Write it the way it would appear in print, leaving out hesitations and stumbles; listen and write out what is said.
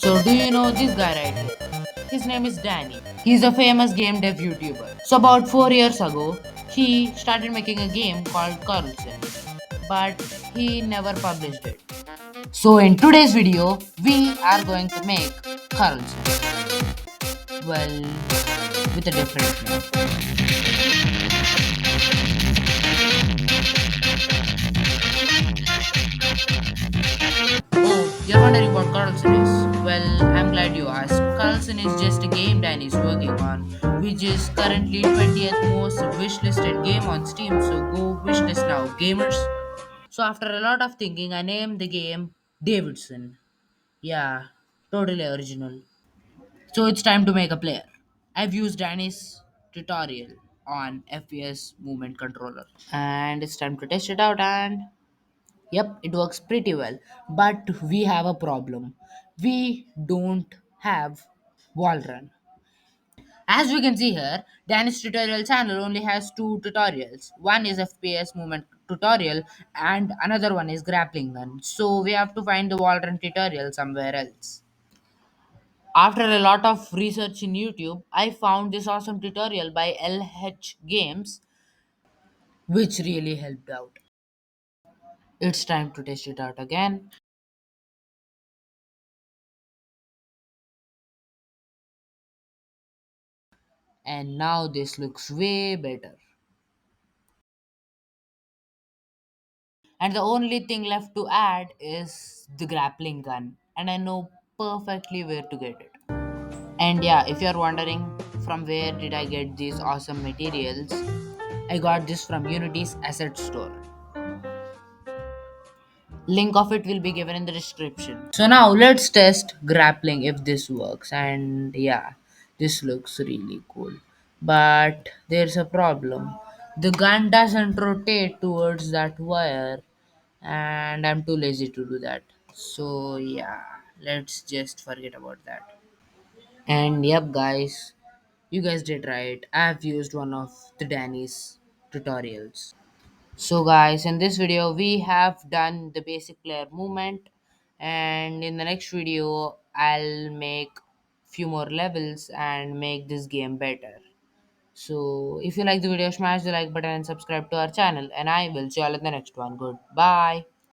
So, do you know this guy right here? His name is Dani. He's a famous game dev YouTuber. So, about 4 years ago, he started making a game called Karlson, but he never published it. So, in today's video, we are going to make Karlson. Well, with a different name. Oh, you're wondering what Karlson is? Well, I'm glad you asked. Karlson is just a game Dan is working on, which is currently 20th most wishlisted game on Steam. So go wishlist now, gamers. So after a lot of thinking, I named the game Davidson. Yeah, totally original. So it's time to make a player. I've used Dani's tutorial on FPS movement controller, and it's time to test it out. And yep, it works pretty well. But we have a problem. We don't have wall run. As we can see here, Danish tutorial channel only has two tutorials. One is FPS movement tutorial and another one is grappling gun. So we have to find the wall run tutorial somewhere else. After a lot of research in YouTube, I found this awesome tutorial by LH Games, which really helped out. It's time to test it out again. And now this looks way better. And the only thing left to add is the grappling gun, and I know perfectly where to get it. And yeah, if you're wondering from where did I get these awesome materials, I got this from Unity's asset store. Link of it will be given in the description. So now let's test grappling if this works. And yeah, this looks really cool. But there's a problem. The gun doesn't rotate towards that wire, and I'm too lazy to do that. So yeah, let's just forget about that. And yep, guys, you guys did right. I've used one of the Danny's tutorials. So guys, in this video we have done the basic player movement, and in the next video I'll make few more levels and make this game better. So if you like the video, smash the like button and subscribe to our channel, and I will see you all in the next one. Goodbye.